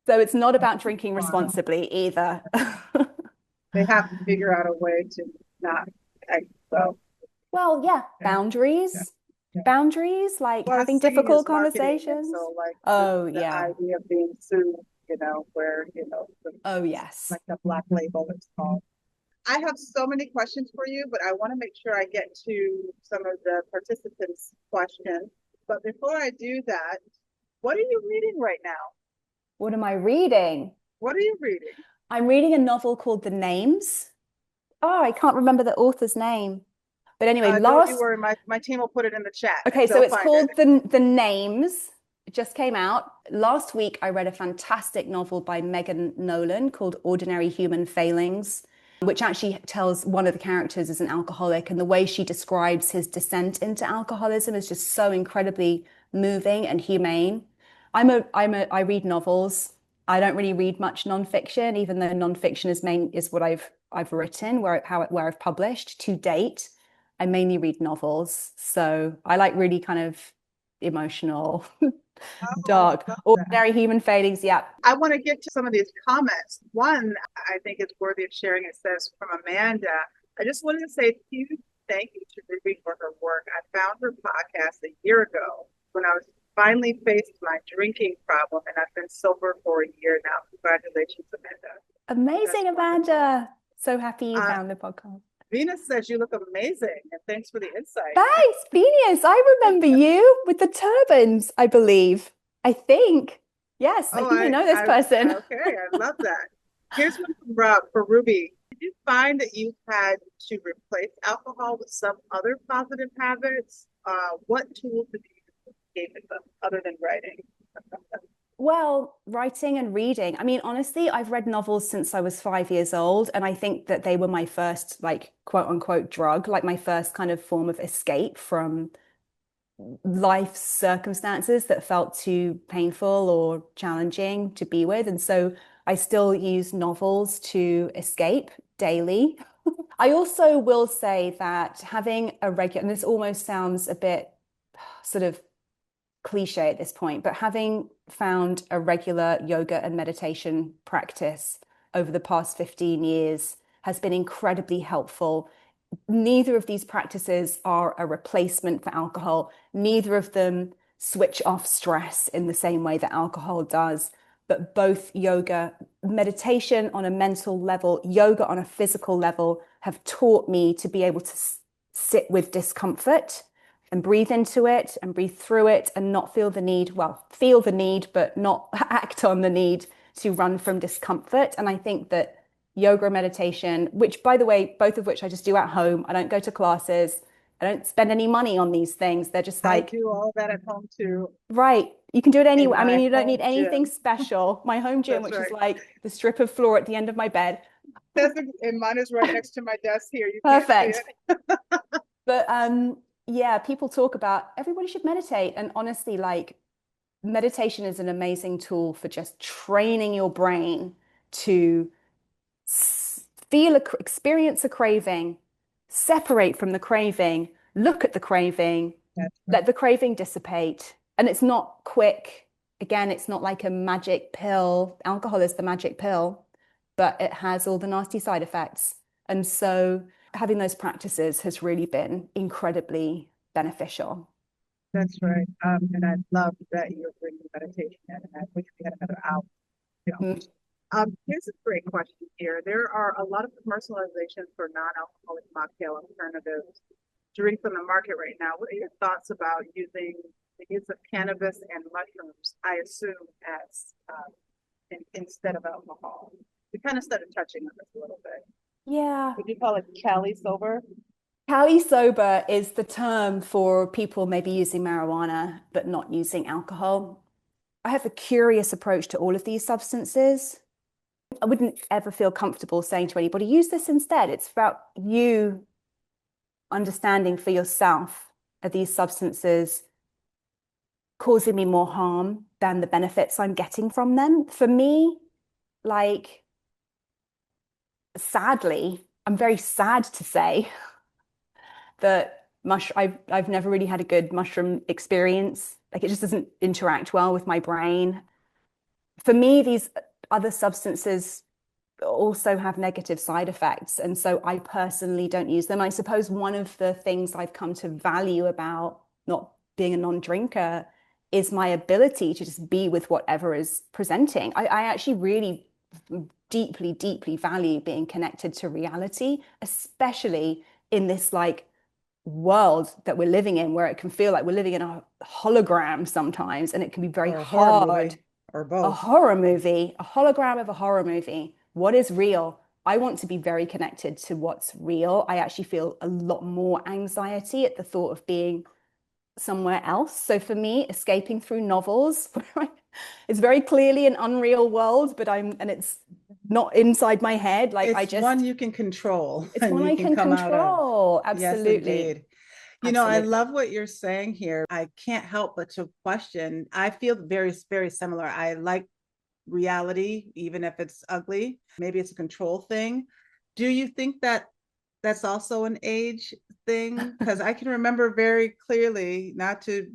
S3: So it's not about drinking responsibly either.
S2: They have to figure out a way to not act so.
S3: Well, yeah, boundaries. Boundaries, like having difficult conversations.
S2: So like
S3: the
S2: idea of being sued, you know, where, you know, like the black label it's called. I have so many questions for you, but I want to make sure I get to some of the participants' questions. But before I do that, what are you reading right now?
S3: What am I reading?
S2: What are you reading?
S3: I'm reading a novel called The Names. Oh, I can't remember the author's name. But anyway,
S2: don't you worry, my team will put it in the chat.
S3: Okay, so it's called The Names. It just came out. Last week, I read a fantastic novel by Megan Nolan called Ordinary Human Failings, which actually tells one of the characters is an alcoholic, and the way she describes his descent into alcoholism is just so incredibly moving and humane. I read novels. I don't really read much nonfiction, even though nonfiction is what I've written, where I've published to date. I mainly read novels, so I like really kind of emotional, dark, ordinary human failings. Yeah.
S2: I want to get to some of these comments. One I think is worthy of sharing. It says from Amanda, I just wanted to say a huge thank you to Ruby for her work. I found her podcast a year ago when I was finally faced my drinking problem, and I've been sober for a year now. Congratulations, Amanda.
S3: Amazing, Amanda. So happy you found the podcast.
S2: Venus says you look amazing, and thanks for the insight.
S3: Thanks, Venus. I remember you with the turbans, I believe. I think. Yes, I think I know this person.
S2: Okay, I love that. Here's one from Rob for Ruby. Did you find that you had to replace alcohol with some other positive habits? What tools did you use other than writing?
S3: Well, writing and reading. I mean, honestly, I've read novels since I was 5 years old, and I think that they were my first, like, quote unquote, drug, like my first kind of form of escape from life circumstances that felt too painful or challenging to be with. And so I still use novels to escape daily. I also will say that having a regular, and this almost sounds a bit sort of cliche at this point, but having found a regular yoga and meditation practice over the past 15 years has been incredibly helpful. Neither of these practices are a replacement for alcohol. Neither of them switch off stress in the same way that alcohol does. But both yoga, meditation on a mental level, yoga on a physical level have taught me to be able to sit with discomfort and breathe into it and breathe through it and not feel the need, well, feel the need, but not act on the need to run from discomfort. And I think that yoga and meditation, which, by the way, both of which I just do at home. I don't go to classes. I don't spend any money on these things. They're just
S2: I
S3: like,
S2: do all that at home too,
S3: right, you can do it
S2: in
S3: anywhere. I mean,
S2: my
S3: you don't
S2: home
S3: need anything
S2: gym.
S3: special. My home gym,
S2: That's
S3: which is
S2: right.
S3: like the strip of floor at the end of my bed.
S2: And mine is right next to my desk here. You can't see
S3: Perfect.
S2: it.
S3: But yeah, people talk about everybody should meditate. And honestly, like meditation is an amazing tool for just training your brain to feel experience a craving, separate from the craving, look at the craving,
S2: That's right.
S3: let the craving dissipate. And it's not quick. Again, it's not like a magic pill. Alcohol is the magic pill, but it has all the nasty side effects. And so having those practices has really been incredibly beneficial.
S2: That's right. And I love that you're bringing meditation in, and I wish we had another hour.
S3: Mm.
S2: Here's a great question here. There are a lot of commercializations for non-alcoholic mocktail alternatives drinks on the market right now. What are your thoughts about using the use of cannabis and mushrooms, I assume, as instead of alcohol? We kind of started touching on this a little bit.
S3: Yeah.
S2: Would you call it Cali sober?
S3: Cali sober is the term for people maybe using marijuana but not using alcohol. I have a curious approach to all of these substances. I wouldn't ever feel comfortable saying to anybody, use this instead. It's about you understanding for yourself, are these substances causing me more harm than the benefits I'm getting from them? For me, like, sadly, I'm very sad to say that I've never really had a good mushroom experience. Like, it just doesn't interact well with my brain. For me, these other substances also have negative side effects. And so I personally don't use them. I suppose one of the things I've come to value about not being a non-drinker is my ability to just be with whatever is presenting. I actually really deeply, deeply value being connected to reality, especially in this like world that we're living in, where it can feel like we're living in a hologram sometimes, and it can be very
S2: Or a horror
S3: hard.
S2: movie, or
S3: A
S2: both.
S3: horror movie, a hologram of a horror movie. What is real? I want to be very connected to what's real. I actually feel a lot more anxiety at the thought of being somewhere else. So for me, escaping through novels, it's very clearly an unreal world, but it's not inside my head. Like
S2: It's one you can control
S3: it's
S2: and
S3: one
S2: you
S3: I
S2: can
S3: can
S2: come out of.
S3: control.
S2: Yes,
S3: Absolutely.
S2: indeed. You know, I
S3: Absolutely.
S2: love what you're saying here. I can't help but to question. I feel very, very similar. I like reality, even if it's ugly. Maybe it's a control thing. Do you think that that's also an age thing? Because I can remember very clearly, not to,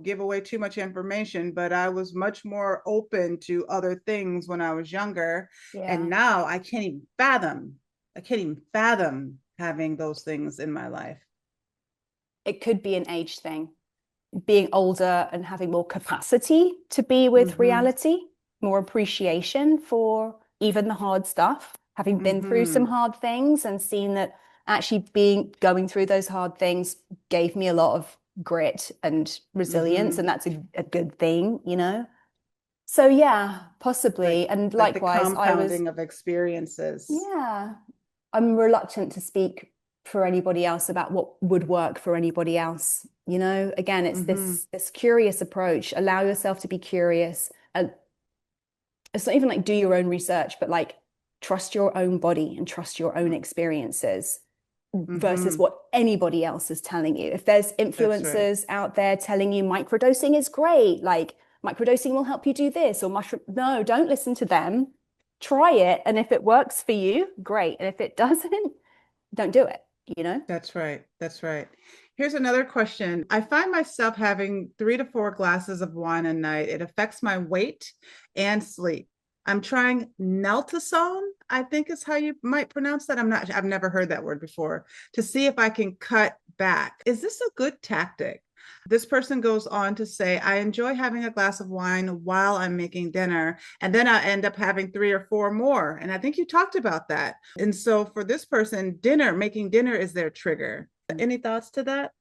S2: give away too much information, but I was much more open to other things when I was younger.
S3: Yeah.
S2: And now I can't even fathom having those things in my life.
S3: It could be an age thing. Being older and having more capacity to be with reality, more appreciation for even the hard stuff, having been through some hard things and seen that actually going through those hard things gave me a lot of grit and resilience, and that's a good thing, So yeah, possibly. And
S2: Like the
S3: likewise,
S2: compounding of experiences.
S3: yeah, I'm reluctant to speak for anybody else about what would work for anybody else. Again, it's this curious approach. Allow yourself to be curious. it's not even like do your own research, but like trust your own body and trust your own experiences versus what anybody else is telling you. If there's influencers out there telling you microdosing is great, like microdosing will help you do this, or mushroom, no, don't listen to them. Try it. And if it works for you, great. And if it doesn't, don't do it, you know?
S2: That's right. That's right. Here's another question. I find myself having 3 to 4 glasses of wine a night. It affects my weight and sleep. I'm trying naltrexone, I think is how you might pronounce that. I've never heard that word before, to see if I can cut back. Is this a good tactic? This person goes on to say, I enjoy having a glass of wine while I'm making dinner, and then I end up having 3 or 4 more. And I think you talked about that. And so for this person, making dinner is their trigger. Any thoughts to that?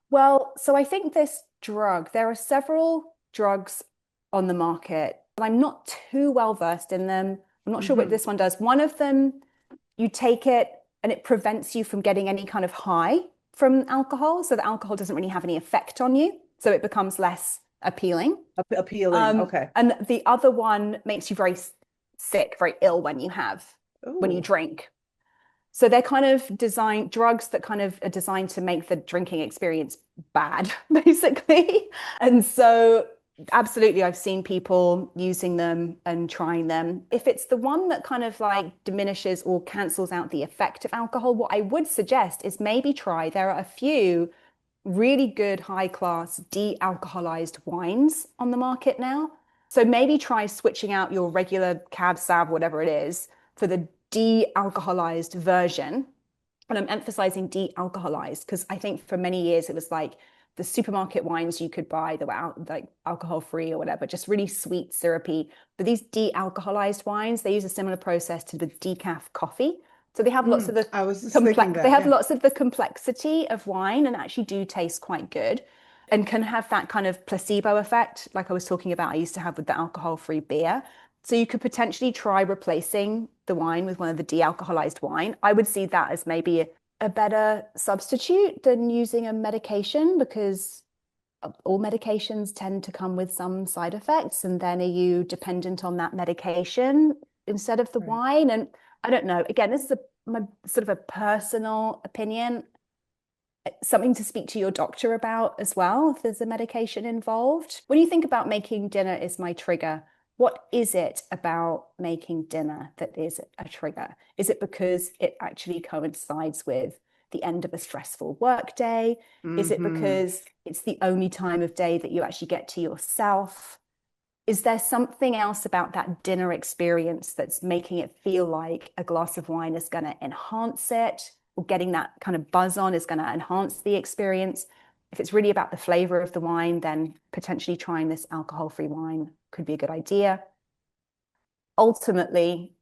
S3: Well, so I think this drug, there are several drugs on the market, but I'm not too well versed in them. I'm not sure what this one does. One of them, you take it and it prevents you from getting any kind of high from alcohol. So the alcohol doesn't really have any effect on you. So it becomes less appealing.
S2: Okay.
S3: And the other one makes you very sick, very ill when you drink. So they're kind of drugs that kind of are designed to make the drinking experience bad, basically. And so absolutely, I've seen people using them and trying them. If it's the one that kind of like diminishes or cancels out the effect of alcohol, what I would suggest is maybe there are a few really good high-class de-alcoholized wines on the market now. So maybe try switching out your regular Cab Sav, whatever it is, for the de-alcoholized version. And I'm emphasizing de-alcoholized because I think for many years it was like the supermarket wines you could buy that were like alcohol-free or whatever, just really sweet, syrupy. But these de-alcoholized wines, they use a similar process to the decaf coffee. So they have lots of lots of the complexity of wine and actually do taste quite good and can have that kind of placebo effect, like I was talking about, I used to have with the alcohol-free beer. So you could potentially try replacing the wine with one of the de-alcoholized wine. I would see that as maybe a better substitute than using a medication, because all medications tend to come with some side effects. And then are you dependent on that medication instead of the wine? And I don't know. Again, this is my sort of a personal opinion, something to speak to your doctor about as well, if there's a medication involved. When you think about making dinner is my trigger, what is it about making dinner that is a trigger? Is it because it actually coincides with the end of a stressful work day? Is it because it's the only time of day that you actually get to yourself? Is there something else about that dinner experience that's making it feel like a glass of wine is going to enhance it, or getting that kind of buzz on is going to enhance the experience? If it's really about the flavor of the wine, then potentially trying this alcohol-free wine could be a good idea. Ultimately,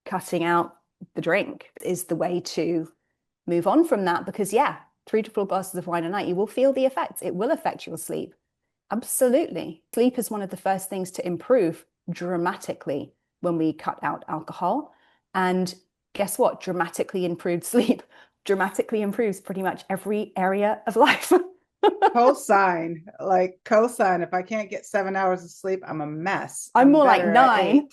S3: cutting out the drink is the way to move on from that, because 3 to 4 glasses of wine a night, you will feel the effects. It will affect your sleep. Absolutely. Sleep is one of the first things to improve dramatically when we cut out alcohol. And guess what? Dramatically improved sleep dramatically improves pretty much every area of life.
S2: Co-sign. If I can't get 7 hours of sleep, I'm a mess.
S3: I'm more like 9.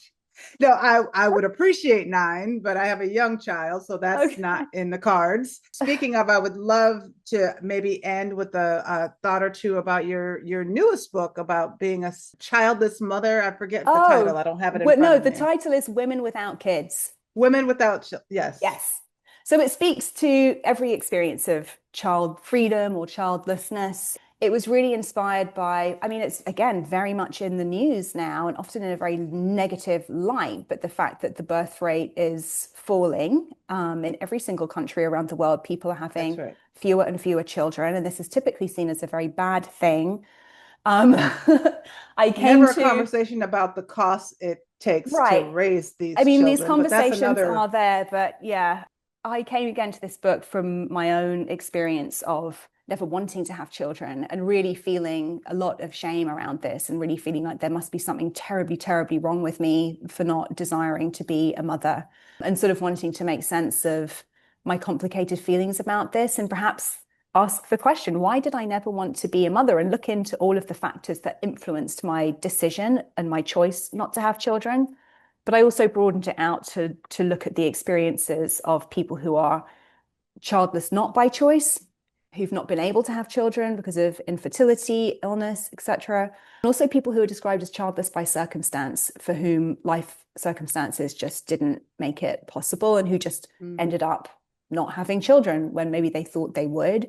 S2: No, I would appreciate 9, but I have a young child, so that's not in the cards. Speaking of, I would love to maybe end with a thought or two about your newest book about being a childless mother. I forget the title. I don't have it in front of me.
S3: The title is Women Without Kids.
S2: Women Without, yes.
S3: Yes. So it speaks to every experience of child freedom or childlessness. It was really inspired by, it's again very much in the news now and often in a very negative light, but the fact that the birth rate is falling in every single country around the world. People are having fewer and fewer children, and this is typically seen as a very bad thing. I came
S2: Never a conversation about the cost it takes to raise these children.
S3: These conversations are there, but I came again to this book from my own experience of never wanting to have children and really feeling a lot of shame around this and really feeling like there must be something terribly, terribly wrong with me for not desiring to be a mother, and sort of wanting to make sense of my complicated feelings about this. And perhaps ask the question, why did I never want to be a mother? And look into all of the factors that influenced my decision and my choice not to have children. But I also broadened it out to look at the experiences of people who are childless not by choice, who've not been able to have children because of infertility, illness, etc. And also people who are described as childless by circumstance, for whom life circumstances just didn't make it possible and who just ended up not having children when maybe they thought they would.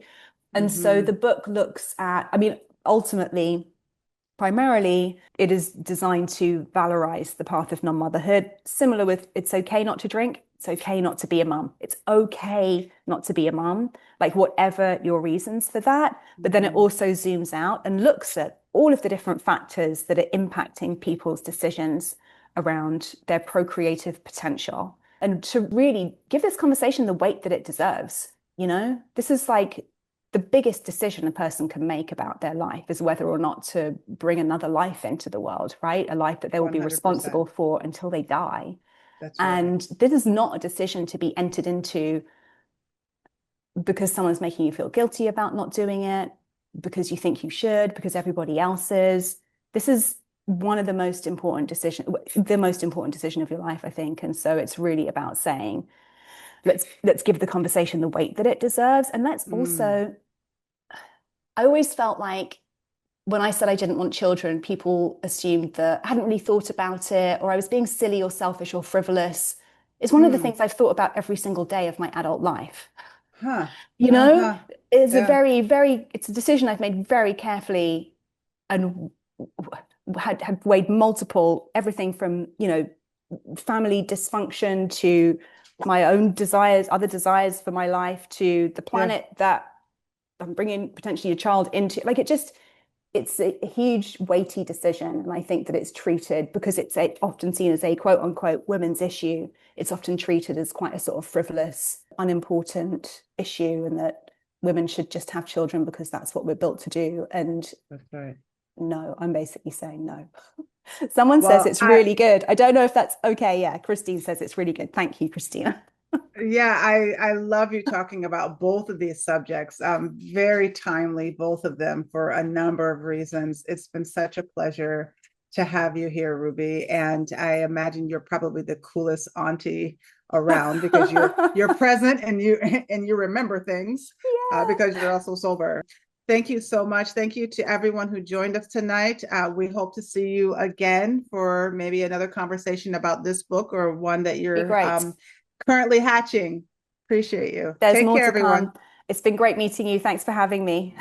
S3: And so the book looks at, I mean, ultimately, primarily, it is designed to valorize the path of non-motherhood, similar with it's okay not to drink, it's okay not to be a mum. It's okay not to be a mum, like whatever your reasons for that. But then it also zooms out and looks at all of the different factors that are impacting people's decisions around their procreative potential, and to really give this conversation the weight that it deserves. You know, this is like the biggest decision a person can make about their life, is whether or not to bring another life into the world, right? A life that they will be
S2: 100%.
S3: responsible for until they die.
S2: That's right.
S3: And this is not a decision to be entered into because someone's making you feel guilty about not doing it, because you think you should, because everybody else is. This is one of the most important decision of your life, I think. And so it's really about saying, let's give the conversation the weight that it deserves. And let's also, I always felt like when I said I didn't want children, people assumed that I hadn't really thought about it, or I was being silly or selfish or frivolous. It's one of the things I've thought about every single day of my adult life. You know, it's a very, it's a decision I've made very carefully and had weighed everything from, you know, family dysfunction to my own desires, other desires for my life, to the planet that I'm bringing potentially a child into. Like it's a huge, weighty decision. And I think that it's treated, because it's often seen as a quote unquote women's issue, it's often treated as quite a sort of frivolous, unimportant issue, and that women should just have children because that's what we're built to do. And
S2: That's right.
S3: No, I'm basically saying no. Someone says it's really good. I don't know if that's okay. Yeah, Christine says it's really good. Thank you, Christina.
S2: Yeah, I love you talking about both of these subjects. Very timely, both of them, for a number of reasons. It's been such a pleasure to have you here, Ruby. And I imagine you're probably the coolest auntie around, because you're present and you remember things, because you're also sober. Thank you so much. Thank you to everyone who joined us tonight. We hope to see you again for maybe another conversation about this book, or one that you're currently hatching. Appreciate you.
S3: There's
S2: Take
S3: more
S2: care,
S3: to
S2: everyone.
S3: come. It's been great meeting you. Thanks for having me.